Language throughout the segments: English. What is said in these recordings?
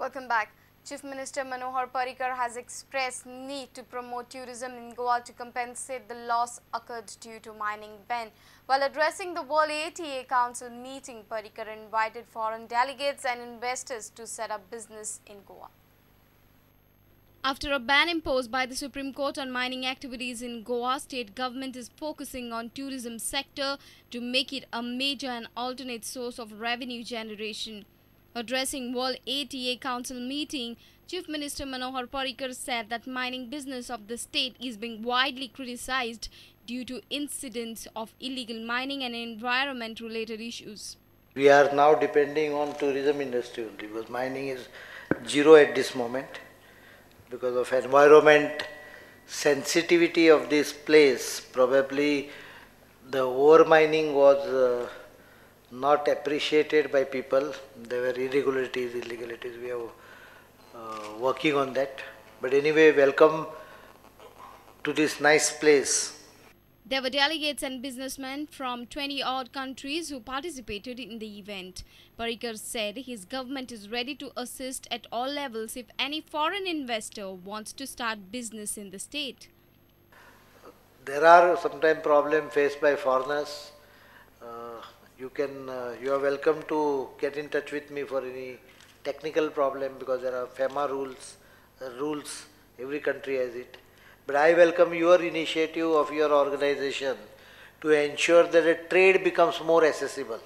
Welcome back. Chief Minister Manohar Parrikar has expressed need to promote tourism in Goa to compensate the loss occurred due to mining ban. While addressing the World ATA Council meeting, Parrikar invited foreign delegates and investors to set up business in Goa. After a ban imposed by the Supreme Court on mining activities in Goa, state government is focusing on tourism sector to make it a major and alternate source of revenue generation. Addressing World ATA Council meeting, Chief Minister Manohar Parrikar said that mining business of the state is being widely criticized due to incidents of illegal mining and environment-related issues. We are now depending on tourism industry only because mining is zero at this moment because of environment sensitivity of this place. Probably the ore mining was not appreciated by people. There were irregularities, illegalities. We are working on that. But anyway, welcome to this nice place. There were delegates and businessmen from 20-odd countries who participated in the event. Parrikar said his government is ready to assist at all levels if any foreign investor wants to start business in the state. There are sometimes problems faced by foreigners. You are welcome to get in touch with me for any technical problem because there are FEMA rules, every country has it. But I welcome your initiative of your organization to ensure that the trade becomes more accessible.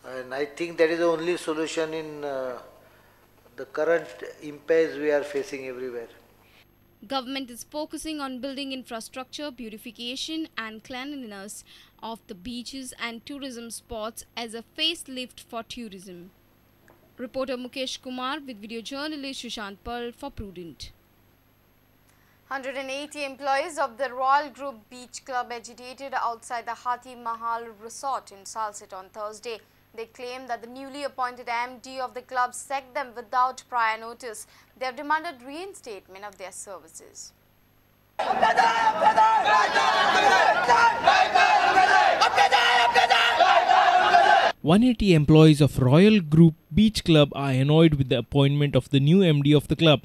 And I think that is the only solution in the current impasse we are facing everywhere. Government is focusing on building infrastructure, beautification and cleanliness of the beaches and tourism spots as a facelift for tourism. Reporter Mukesh Kumar with video journalist Sushant Pearl for Prudent. 180 employees of the Royal Group Beach Club agitated outside the Hathi Mahal Resort in Salcete on Thursday. They claim that the newly appointed MD of the club sacked them without prior notice. They have demanded reinstatement of their services. 180 employees of Royal Group Beach Club are annoyed with the appointment of the new MD of the club.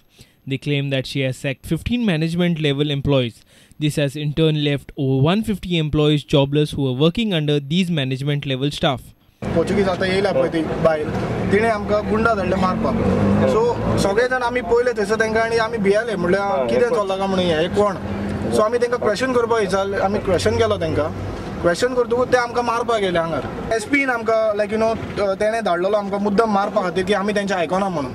They claim that she has sacked 15 management level employees. This has in turn left over 150 employees jobless who are working under these management level staff. Portuguese आता येयला पळय ती बायल तिने आमकां गुंडा धाडले मारपाक सो सगळे जाण आमी पयले थंयसर तांकां आनी आमी भियाले म्हणल्यार कितें चल्लां काय म्हणून हे कोण सो आमी तांकां क्वेश्चन करपाक विचारलें आमी क्वेश्चन केलो तांकां क्वेश्चन करतकूच ते आमकां मारपाक गेले हांगार एसपीन आमकां लायक यू नो तेणें धाडलेलो आमकां मुद्दम मारपा खातीर की आमी तेंचें आयकना म्हणून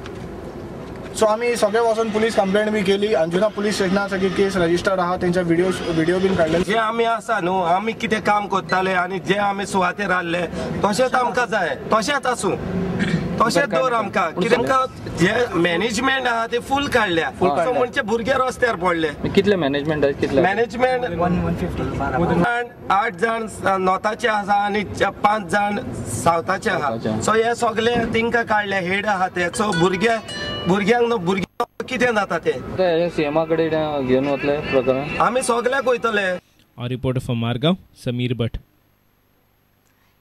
सो आमी सगळे वचून पुलीस कंप्लेंट बी केली अंजुना पुलीस स्टेशनार सगळी केस रजिस्टर्ड आहा तेंचे व्हिडिओ बीन काडले जे आमी आसा न्हू आमी कितें काम करताले आनी जे आमी सुवातेर आहले तशेंच आमकां जाय तशेंच आसूं तशेंच दवर आमकां कित्याक जे मॅनेजमेंट आहा ते फूल काडल्या सो म्हणचे भुरगे रस्त्यार पडले कितले मॅनेजमेंट मॅनेजमेंट 8 जाण नॉर्थाचे आसा आनी 5 जाण सावथाचे आहा सो हे सगळे तिंका काडले हेड आहा ते सो भुरग्यांक कितें जाता ते सीएमा कडेन घेवन वतले प्रकरण आमी सगळ्याक वयतले. A reporter from Margaon, Sameer Bhatt.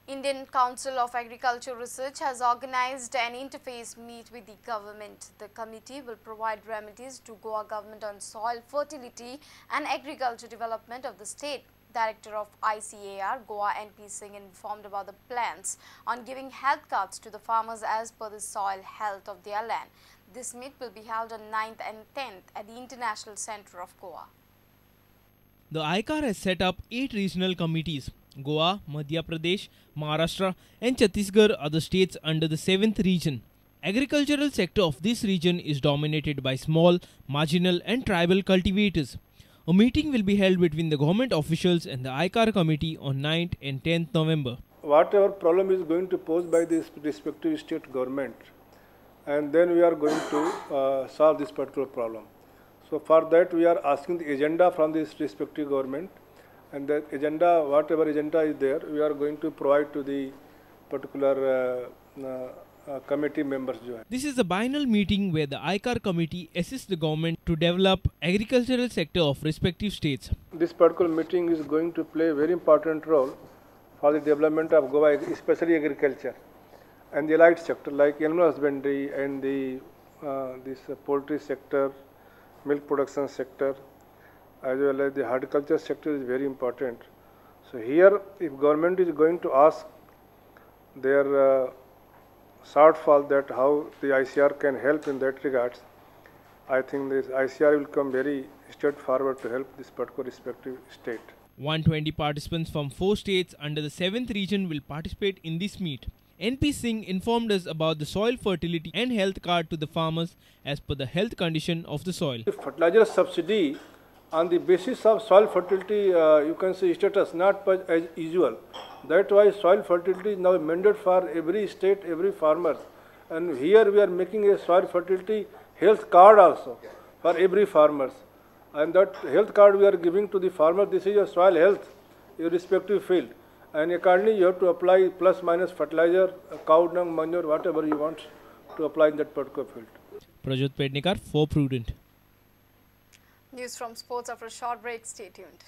Indian Council of Agriculture Research has organized an interface meet with the government. The committee will provide remedies to Goa government on soil fertility and agriculture development of the state. Director of ICAR, Goa NP Singh, informed about the plans on giving health cards to the farmers as per the soil health of their land. This meet will be held on 9th and 10th at the International Center of Goa. The ICAR has set up 8 regional committees. Goa, Madhya Pradesh, Maharashtra and Chhattisgarh are the states under the 7th region. Agricultural sector of this region is dominated by small, marginal and tribal cultivators. A meeting will be held between the government officials and the ICAR committee on 9th and 10th November. Whatever problem is going to pose by this respective state government, and then we are going to solve this particular problem. So for that we are asking the agenda from this respective government, and that agenda, whatever agenda is there, we are going to provide to the particular committee members. This is a biennial meeting where the ICAR committee assists the government to develop agricultural sector of respective states. This particular meeting is going to play a very important role for the development of Goa, especially agriculture and the allied sector like animal husbandry and the this poultry sector, milk production sector, as well as the horticulture sector is very important. So here, if government is going to ask their shortfall, that how the ICR can help in that regards, I think this ICR will come very straightforward to help this particular respective state. 120 participants from 4 states under the 7th region will participate in this meet. NP Singh informed us about the soil fertility and health card to the farmers as per the health condition of the soil. The fertilizer subsidy on the basis of soil fertility, you can say status, not as usual. That's why soil fertility is now mandated for every state, every farmer. And here we are making a soil fertility health card also for every farmer. And that health card we are giving to the farmer. This is your soil health, your respective field. And accordingly, you have to apply plus minus fertilizer, cow dung, manure, whatever you want to apply in that particular field. Prajot Pednikar for Prudent. News from sports after a short break. Stay tuned.